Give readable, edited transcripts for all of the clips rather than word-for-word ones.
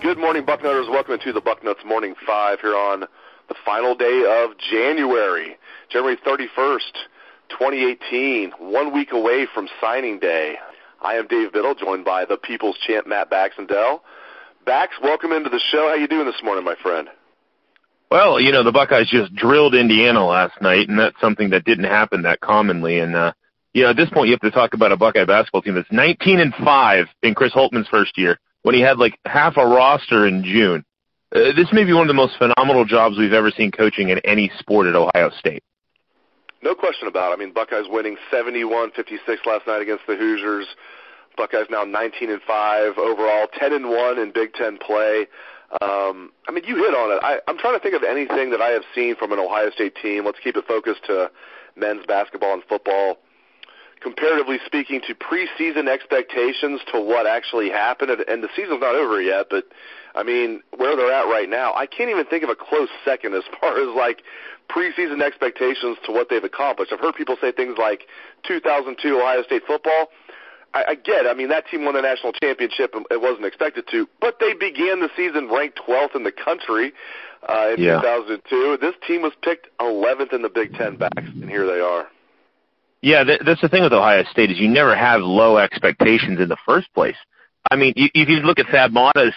Good morning, Bucknutters. Welcome to the Bucknuts Morning 5 here on the final day of January 31st, 2018, 1 week away from signing day. I am Dave Biddle, joined by the People's Champ, Matt Baxendell. Bax, welcome into the show. How you doing this morning, my friend? Well, you know, the Buckeyes just drilled Indiana last night, and that's something that didn't happen that commonly. And, you know, at this point, you have to talk about a Buckeye basketball team that's 19-5 in Chris Holtmann's first year, when he had like half a roster in June. This may be one of the most phenomenal jobs we've ever seen coaching in any sport at Ohio State. No question about it. I mean, Buckeyes winning 71-56 last night against the Hoosiers. Buckeyes now 19-5 overall, 10-1 in Big Ten play. I mean, you hit on it. I'm trying to think of anything that I have seen from an Ohio State team. Let's keep it focused to men's basketball and football. Comparatively speaking to preseason expectations to what actually happened, and the season's not over yet, but, I mean, where they're at right now, I can't even think of a close second as far as, like, preseason expectations to what they've accomplished. I've heard people say things like 2002 Ohio State football. I get it. I mean, that team won the national championship, and it wasn't expected to, but they began the season ranked 12th in the country in 2002. This team was picked 11th in the Big Ten backs, and here they are. Yeah, that's the thing with Ohio State is you never have low expectations in the first place. I mean, if you look at Thad Matta's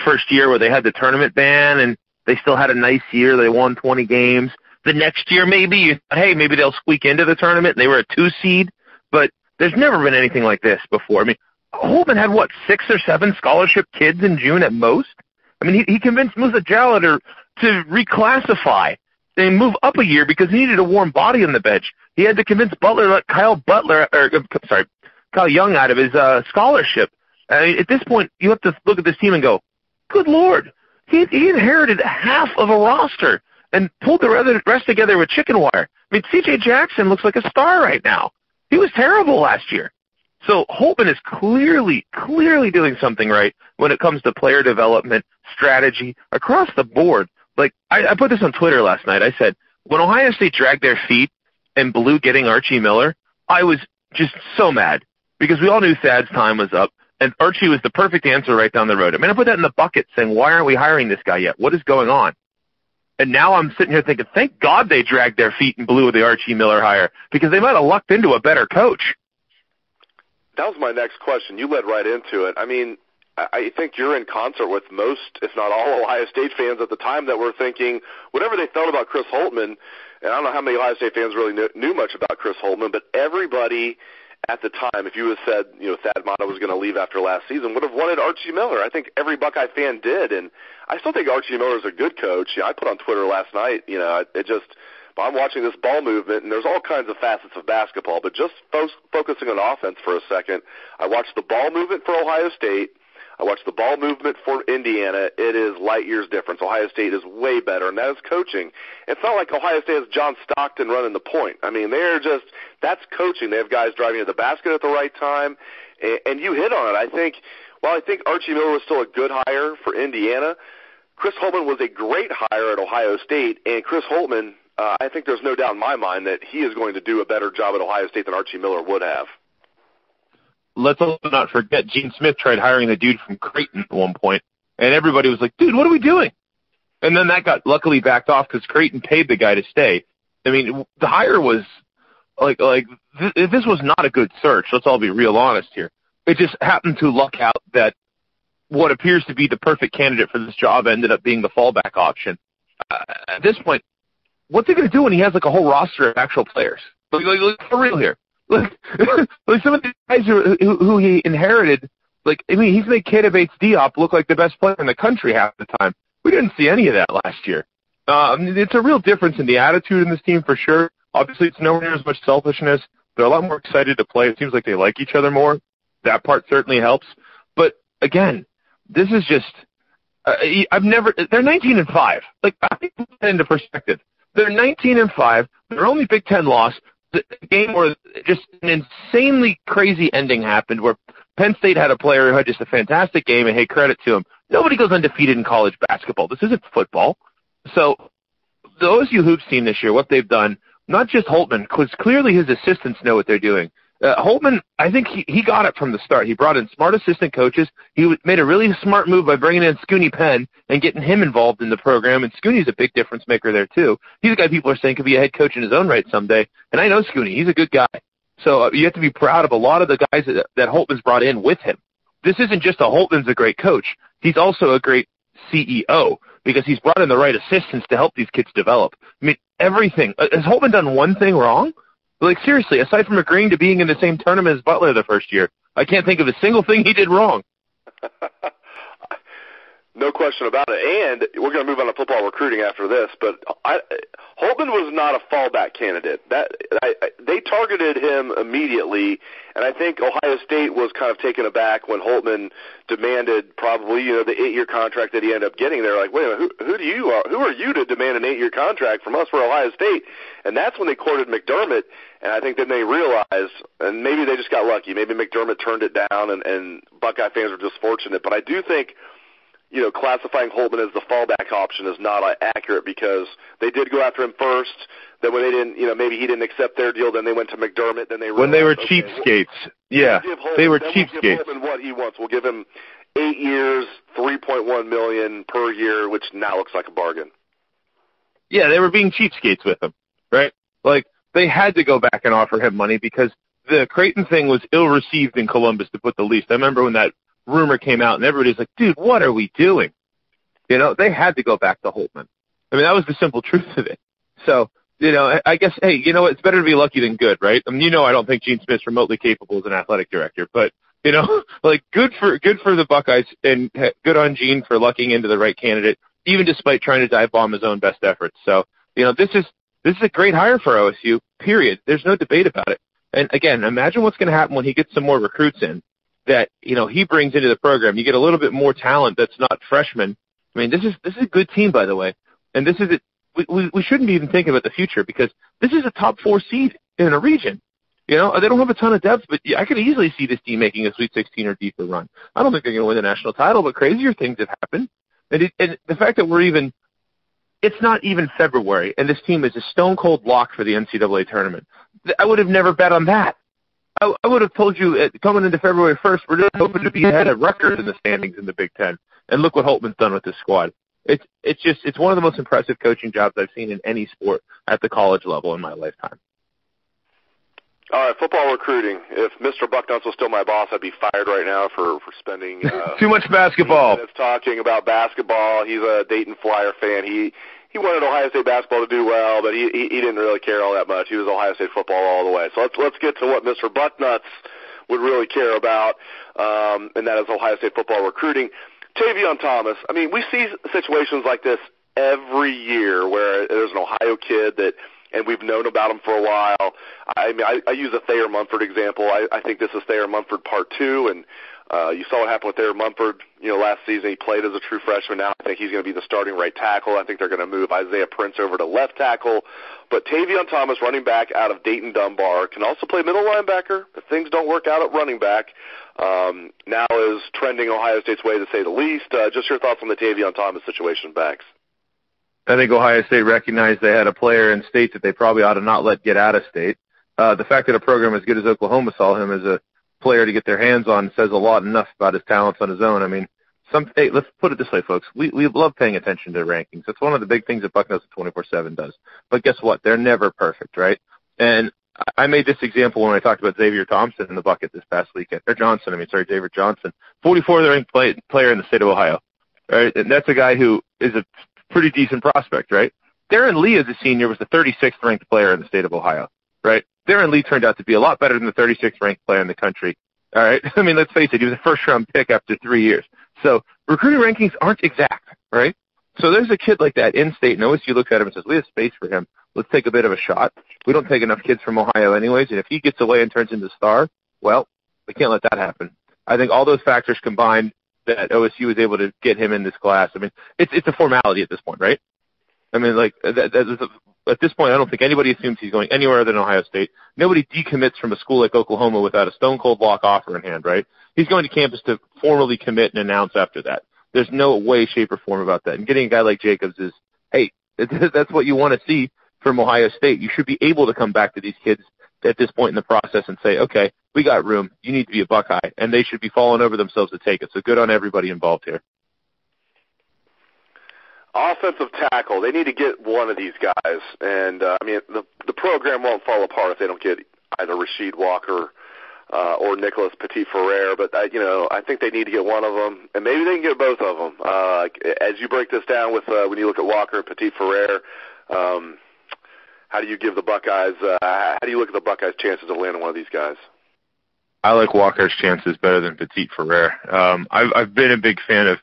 first year where they had the tournament ban and they still had a nice year, they won 20 games. The next year maybe you thought, hey, maybe they'll squeak into the tournament. They were a 2 seed, but there's never been anything like this before. I mean, Holtmann had, 6 or 7 scholarship kids in June at most? I mean, he convinced Musa Jalil to reclassify and move up a year because he needed a warm body on the bench. He had to convince Kyle Young out of his scholarship. I mean, at this point, you have to look at this team and go, good Lord, he inherited half of a roster and pulled the rest together with chicken wire. I mean, C.J. Jackson looks like a star right now. He was terrible last year. So Holtmann is clearly doing something right when it comes to player development, strategy, across the board. Like, I put this on Twitter last night. I said, when Ohio State dragged their feet and blew getting Archie Miller, I was just so mad because we all knew Thad's time was up, and Archie was the perfect answer right down the road. I mean, I put that in the bucket saying, why aren't we hiring this guy yet? What is going on? And now I'm sitting here thinking, thank God they dragged their feet and blew the Archie Miller hire because they might have lucked into a better coach. That was my next question. You led right into it. I mean, I think you're in concert with most, if not all, Ohio State fans at the time that were thinking whatever they felt about Chris Holtmann, and I don't know how many Ohio State fans really knew much about Chris Holtmann, but everybody at the time, if you had said, you know, Thad Matta was going to leave after last season, would have wanted Archie Miller. I think every Buckeye fan did, and I still think Archie Miller is a good coach. You know, I put on Twitter last night, you know, I'm watching this ball movement, and there's all kinds of facets of basketball, but just focusing on offense for a second, I watched the ball movement for Ohio State. I watched the ball movement for Indiana. It is light years difference. Ohio State is way better, and that is coaching. It's not like Ohio State has John Stockton running the point. I mean, that's coaching. They have guys driving to the basket at the right time, and you hit on it. I think Archie Miller was still a good hire for Indiana, Chris Holtmann was a great hire at Ohio State, and Chris Holtmann, I think there's no doubt in my mind that he is going to do a better job at Ohio State than Archie Miller would have. Let's also not forget Gene Smith tried hiring the dude from Creighton at one point, and everybody was like, dude, what are we doing? And then that got luckily backed off because Creighton paid the guy to stay. I mean, the hire was this was not a good search. Let's all be real honest here. It just happened to luck out that what appears to be the perfect candidate for this job ended up being the fallback option. At this point, what's he going to do when he has like a whole roster of actual players? Like for real here. Like some of the guys who he inherited, he's made Keita Bates-Diop look like the best player in the country half the time. We didn't see any of that last year. It's a real difference in the attitude in this team for sure. Obviously, it's nowhere near as much selfishness. They're a lot more excited to play. It seems like they like each other more. That part certainly helps. But, again, this is just They're 19-5. Like, I think put that into perspective. They're 19-5. Their only Big Ten loss, the game where just an insanely crazy ending happened where Penn State had a player who had just a fantastic game, and hey, credit to him. Nobody goes undefeated in college basketball. This isn't football. So the OSU Hoops team this year, what they've done, not just Holtmann, because clearly his assistants know what they're doing. Holtmann, I think he got it from the start. He brought in smart assistant coaches. He made a really smart move by bringing in Scooney Penn and getting him involved in the program, and Scooney's a big difference maker there, too. He's a guy people are saying could be a head coach in his own right someday, and I know Scooney. He's a good guy. So you have to be proud of a lot of the guys that Holtmann's brought in with him. This isn't just a Holtmann's a great coach. He's also a great CEO because he's brought in the right assistants to help these kids develop. I mean, everything. Has Holtmann done one thing wrong? Like, seriously, aside from agreeing to being in the same tournament as Butler the first year, I can't think of a single thing he did wrong. No question about it. And we're going to move on to football recruiting after this, but Holtmann was not a fallback candidate. They targeted him immediately, and I think Ohio State was kind of taken aback when Holtmann demanded probably, the 8-year contract that he ended up getting. They're like, wait a minute, who are you to demand an 8-year contract from us for Ohio State? And that's when they courted McDermott, and I think then they realized, and maybe they just got lucky. Maybe McDermott turned it down, and Buckeye fans were just fortunate. But I do think classifying Holtmann as the fallback option is not accurate because they did go after him first. Then when they didn't, maybe he didn't accept their deal, then they went to McDermott. Then they realized, when they were cheapskates. They were cheapskates. We'll give Holtmann what he wants. We'll give him 8 years, $3.1 million per year, which now looks like a bargain. Yeah, they were being cheapskates with him, right? Like, they had to go back and offer him money because the Creighton thing was ill-received in Columbus, to put the least. I remember when that rumor came out, and everybody's like, dude, what are we doing? They had to go back to Holtmann. I mean, that was the simple truth of it. So, I guess, hey, it's better to be lucky than good, right? I mean, I don't think Gene Smith's remotely capable as an athletic director, but, like, good for the Buckeyes, and good on Gene for lucking into the right candidate, even despite trying to dive bomb his own best efforts. So, this is a great hire for OSU, period. There's no debate about it. And, again, imagine what's going to happen when he gets some more recruits in that, he brings into the program. You get a little bit more talent that's not freshmen. I mean, this is a good team, by the way. And this is it. We shouldn't be even thinking about the future because this is a top 4 seed in a region. They don't have a ton of depth, but I could easily see this team making a Sweet 16 or deeper run. I don't think they're going to win the national title, but crazier things have happened. And the fact that it's not even February, and this team is a stone-cold lock for the NCAA tournament. I would have never bet on that. I would have told you coming into February 1st, we're just hoping to be ahead of Rutgers in the standings in the Big Ten. And look what Holtmann's done with this squad. It's one of the most impressive coaching jobs I've seen in any sport at the college level in my lifetime. All right, football recruiting. If Mr. Bucknuts was still my boss, I'd be fired right now for spending too much basketball. Minutes talking about basketball. He's a Dayton Flyer fan. He wanted Ohio State basketball to do well, but he didn't really care all that much. He was Ohio State football all the way. So let's get to what Mr. Bucknuts would really care about, and that is Ohio State football recruiting. Tavion Thomas. I mean, we see situations like this every year where there's an Ohio kid and we've known about him for a while. I mean, I use a Thayer Munford example. I think this is Thayer Munford part 2, and you saw what happened with Thayer Munford, last season. He played as a true freshman. Now I think he's going to be the starting right tackle. I think they're going to move Isaiah Prince over to left tackle. But Tavion Thomas, running back out of Dayton Dunbar, can also play middle linebacker if things don't work out at running back. Now is trending Ohio State's way, to say the least. Just your thoughts on the Tavion Thomas situation, Bax. I think Ohio State recognized they had a player in state that they probably ought to not let get out of state. The fact that a program as good as Oklahoma saw him as a player to get their hands on says a lot enough about his talents on his own. I mean, let's put it this way, folks. We love paying attention to rankings. That's one of the big things that Bucknuts 24/7 does. But guess what? They're never perfect, right? And I made this example when I talked about Xavier Thompson in the bucket this past weekend. Xavier Johnson, 44th ranked player in the state of Ohio. Right? And that's a guy who is a pretty decent prospect, right? Darren Lee, as a senior, was the 36th ranked player in the state of Ohio, right? Darren Lee turned out to be a lot better than the 36th ranked player in the country. All right. I mean, let's face it, he was a first-round pick after 3 years. So recruiting rankings aren't exact, right? So there's a kid like that in state, and OSU looks at him and says, we have space for him. Let's take a bit of a shot. We don't take enough kids from Ohio anyways, and if he gets away and turns into a star, well, we can't let that happen. I think all those factors combined that OSU was able to get him in this class. I mean, it's a formality at this point, right? I mean, like, at this point, I don't think anybody assumes he's going anywhere other than Ohio State. Nobody decommits from a school like Oklahoma without a stone-cold lock offer in hand, right? He's going to campus to formally commit and announce after that. There's no way, shape, or form about that. And getting a guy like Jacobs is, hey, that's what you want to see from Ohio State. You should be able to come back to these kids at this point in the process and say, okay, we got room. You need to be a Buckeye. And they should be falling over themselves to take it. So good on everybody involved here. Offensive tackle, they need to get one of these guys. And, I mean, the program won't fall apart if they don't get either Rasheed Walker or Nicholas Petit-Frere. But, I think they need to get one of them. And maybe they can get both of them. As you break this down with when you look at Walker and Petit-Frere, how do you give the Buckeyes? How do you look at the Buckeyes' chances of landing one of these guys? I like Walker's chances better than Petit-Frere. I've been a big fan of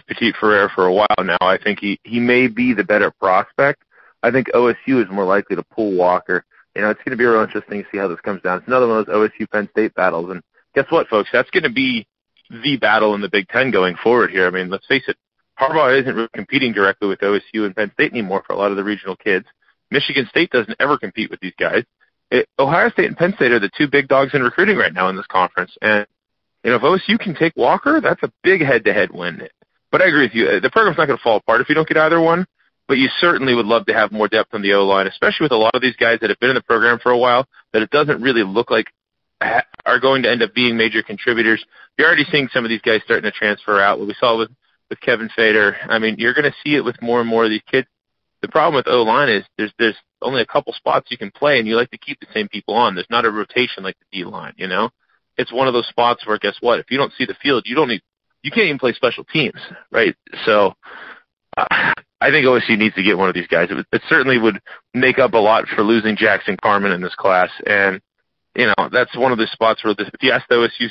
Petit-Frere for a while now. I think he may be the better prospect. I think OSU is more likely to pull Walker. It's going to be real interesting to see how this comes down. It's another one of those OSU-Penn State battles. And guess what, folks? That's going to be the battle in the Big Ten going forward here. I mean, let's face it, Harbaugh isn't really competing directly with OSU and Penn State anymore for a lot of the regional kids. Michigan State doesn't ever compete with these guys. Ohio State and Penn State are the two big dogs in recruiting right now in this conference. And, if OSU can take Walker, that's a big head-to-head win. But I agree with you. The program's not going to fall apart if you don't get either one. But you certainly would love to have more depth on the O-line, especially with a lot of these guys that have been in the program for a while, that it doesn't really look like are going to end up being major contributors. You're already seeing some of these guys starting to transfer out. What we saw with Kevin Fader. I mean, you're going to see it with more and more of these kids. The problem with O-line is there's only a couple spots you can play, and you like to keep the same people on. There's not a rotation like the D-line, It's one of those spots where, guess what? If you don't see the field, you can't even play special teams, right? So I think OSU needs to get one of these guys. It certainly would make up a lot for losing Jackson Carman in this class. And, that's one of the spots where if you ask the OSU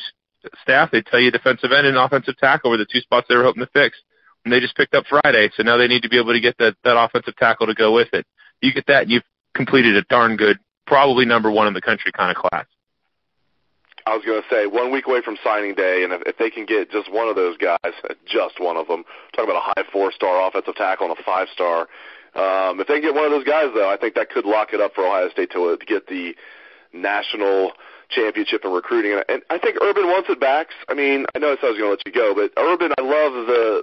staff, they tell you defensive end and offensive tackle were the two spots they were hoping to fix. And they just picked up Friday, so now they need to be able to get that offensive tackle to go with it. You get that, and you've completed a darn good, probably number one in the country kind of class. I was going to say, 1 week away from signing day, and if they can get just one of those guys, just one of them, talking about a high 4-star offensive tackle and a 5-star, if they can get one of those guys, though, I think that could lock it up for Ohio State to get the national championship in recruiting. And I think Urban wants it back. I mean, I know I said I was going to let you go, but Urban, I love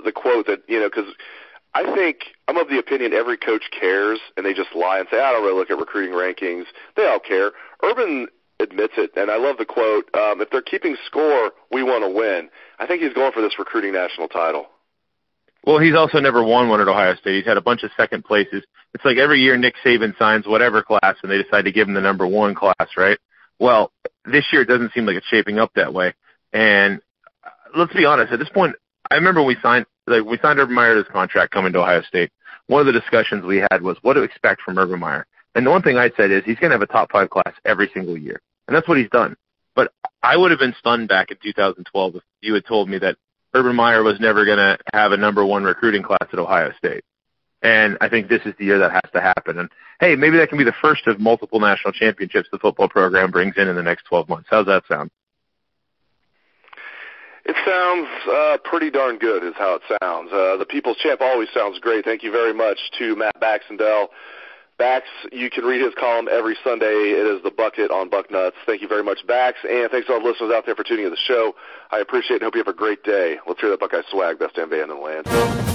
the quote that, because I think I'm of the opinion every coach cares, and they just lie and say, I don't really look at recruiting rankings. They all care. Urban admits it, and I love the quote, if they're keeping score, we want to win. I think he's going for this recruiting national title. Well, he's also never won one at Ohio State. He's had a bunch of second places. It's like every year Nick Saban signs whatever class, and they decide to give him the number one class, right? Well, this year it doesn't seem like it's shaping up that way. And let's be honest, at this point, I remember we signed Urban Meyer to this contract coming to Ohio State. One of the discussions we had was what to expect from Urban Meyer. And the one thing I said is he's going to have a top 5 class every single year. And that's what he's done. But I would have been stunned back in 2012 if you had told me that Urban Meyer was never going to have a number one recruiting class at Ohio State. And I think this is the year that has to happen. And, hey, maybe that can be the first of multiple national championships the football program brings in the next 12 months. How's that sound? It sounds pretty darn good is how it sounds. The People's Champ always sounds great. Thank you very much to Matt Baxendell. Bax, you can read his column every Sunday. It is the Bucket on Bucknuts. Thank you very much, Bax, and thanks to all the listeners out there for tuning in the show. I appreciate it and hope you have a great day. Let's hear that Buckeye swag, best damn band in the land.